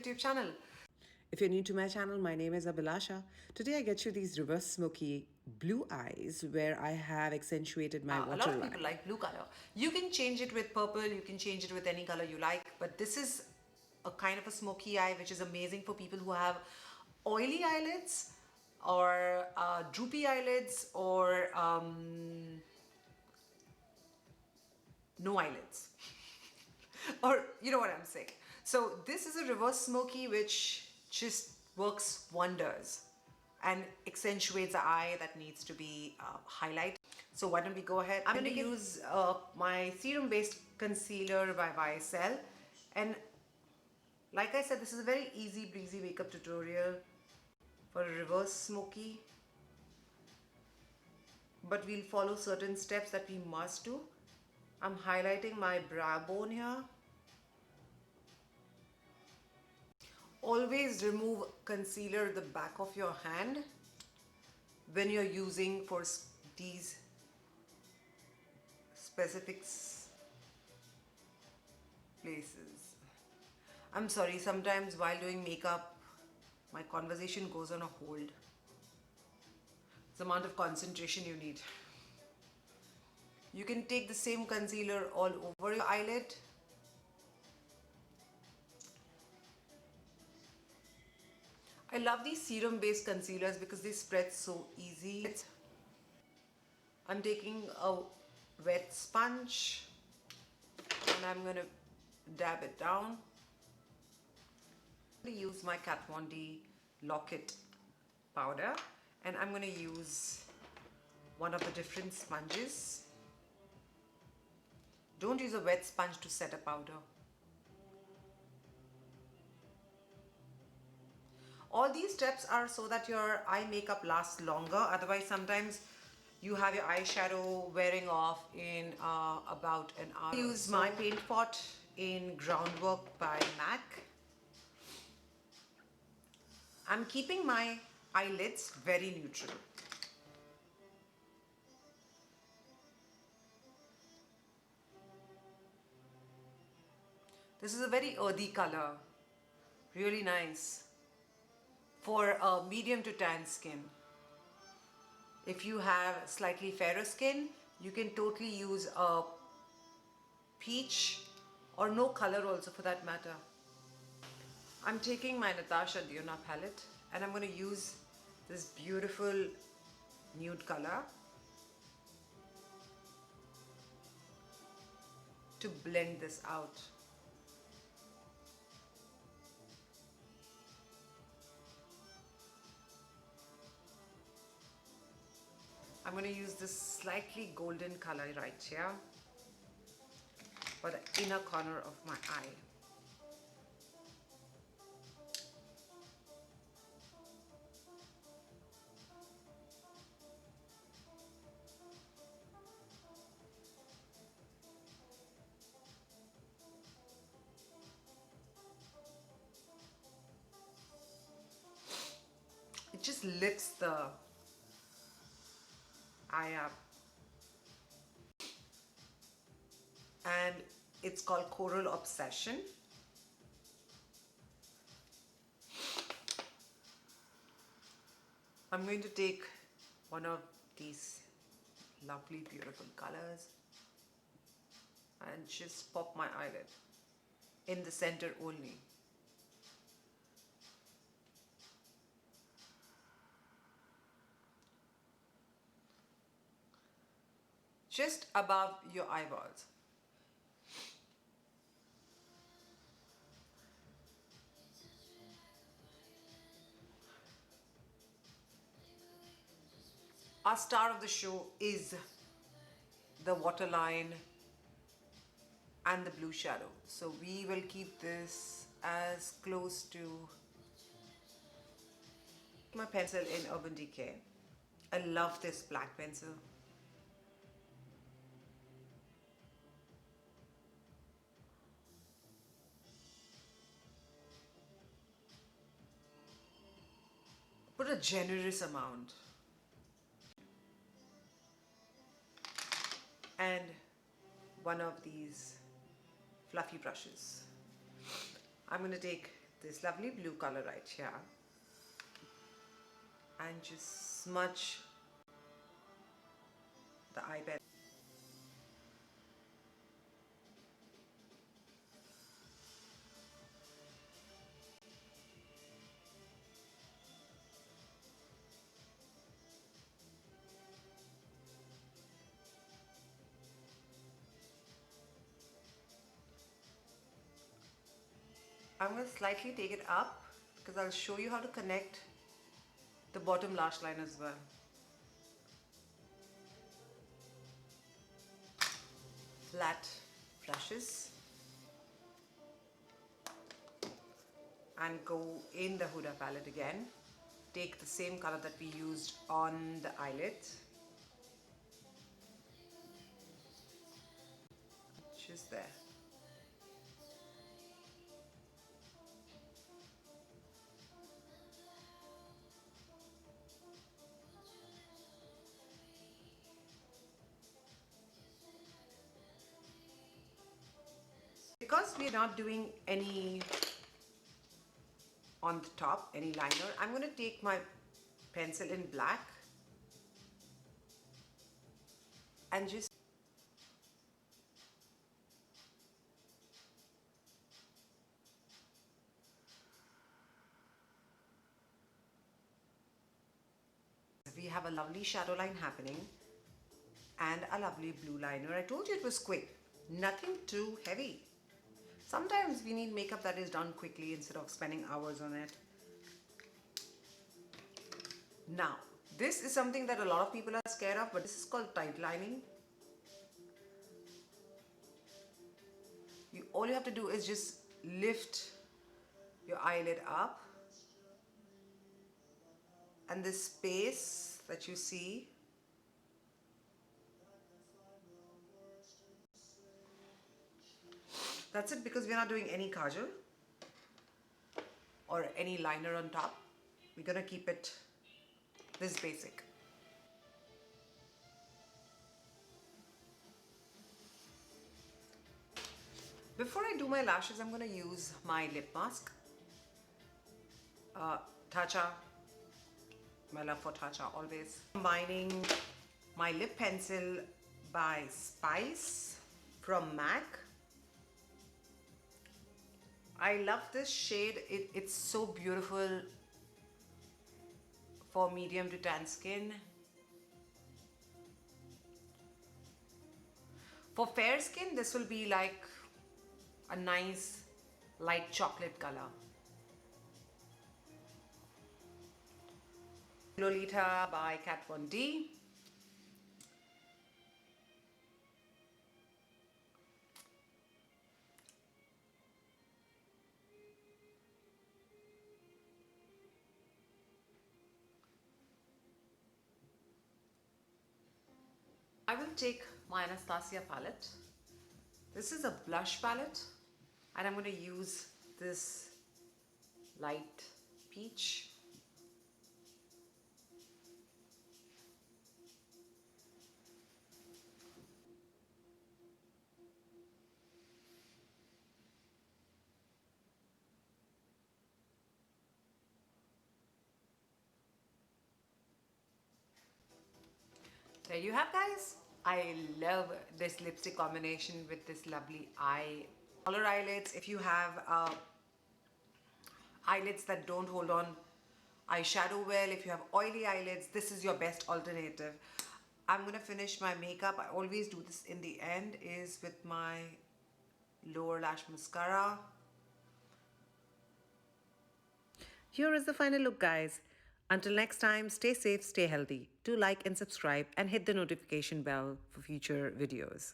YouTube channel. If you're new to my channel, my name is Abhilasha. Today I get you these reverse smoky blue eyes where I have accentuated my A lot of people waterline. like blue color. You can change it with purple, you can change it with any color you like, but this is a kind of a smoky eye which is amazing for people who have oily eyelids or droopy eyelids or no eyelids. Or you know what I'm saying. So this is a reverse smoky which just works wonders and accentuates the eye that needs to be highlighted. So why don't we go ahead. I'm going to use my serum based concealer by Eyepencil, and like I said, this is a very easy breezy makeup tutorial for a reverse smoky, but we'll follow certain steps that we must do. I'm highlighting my brow bone here. Always remove concealer at the back of your hand when you're using for these specific places. I'm sorry, sometimes while doing makeup, my conversation goes on a hold. It's the amount of concentration you need. You can take the same concealer all over your eyelid. I love these serum based concealers because they spread so easy. I'm taking a wet sponge and I'm going to dab it down. I'm going to use my Kat Von D Locket powder, and I'm going to use one of the different sponges. Don't use a wet sponge to set a powder. All these steps are so that your eye makeup lasts longer. Otherwise, sometimes you have your eyeshadow wearing off in about an hour. I use my paint pot in Groundwork by MAC. I'm keeping my eyelids very neutral. This is a very earthy color, really nice for a medium to tan skin. If you have slightly fairer skin, you can totally use a peach or no color also for that matter. I'm taking my Natasha Denona palette and I'm going to use this beautiful nude color to blend this out. I'm going to use this slightly golden color right here for the inner corner of my eye. It just lifts the eye up, and it's called Coral Obsession. I'm going to take one of these lovely beautiful colors and just pop my eyelid in the center only. Just above your eyeballs. Our star of the show is the waterline and the blue shadow. So we will keep this as close to my pencil in Urban Decay. I love this black pencil. Put a generous amount. And one of these fluffy brushes. I'm going to take this lovely blue color right here and just smudge the eye pen. I'm going to slightly take it up because I'll show you how to connect the bottom lash line as well. Flat brushes and go in the Huda palette again. Take the same color that we used on the eyelids. Just there. Because we're not doing any on the top, any liner, I'm going to take my pencil in black and just we have a lovely shadow line happening and a lovely blue liner. I told you it was quick, nothing too heavy. Sometimes we need makeup that is done quickly instead of spending hours on it. Now, this is something that a lot of people are scared of, but this is called tight lining. All you have to do is just lift your eyelid up, and this space that you see, that's it, because we're not doing any kajal or any liner on top. We're gonna keep it this basic. Before I do my lashes, I'm gonna use my lip mask. Tatcha, my love for Tatcha always. Combining my lip pencil by Spice from MAC. I love this shade. It's so beautiful for medium to tan skin. For fair skin, this will be like a nice light chocolate color. Lolita by Kat Von D. I will take my Anastasia palette. This is a blush palette and I'm going to use this light peach. There you have, guys. I love this lipstick combination with this lovely color eyelids. If you have eyelids that don't hold on eyeshadow well, if you have oily eyelids, this is your best alternative. I'm gonna finish my makeup. I always do this in the end, is with my lower lash mascara. Here is the final look, guys. Until next time, stay safe, stay healthy. Do like and subscribe and hit the notification bell for future videos.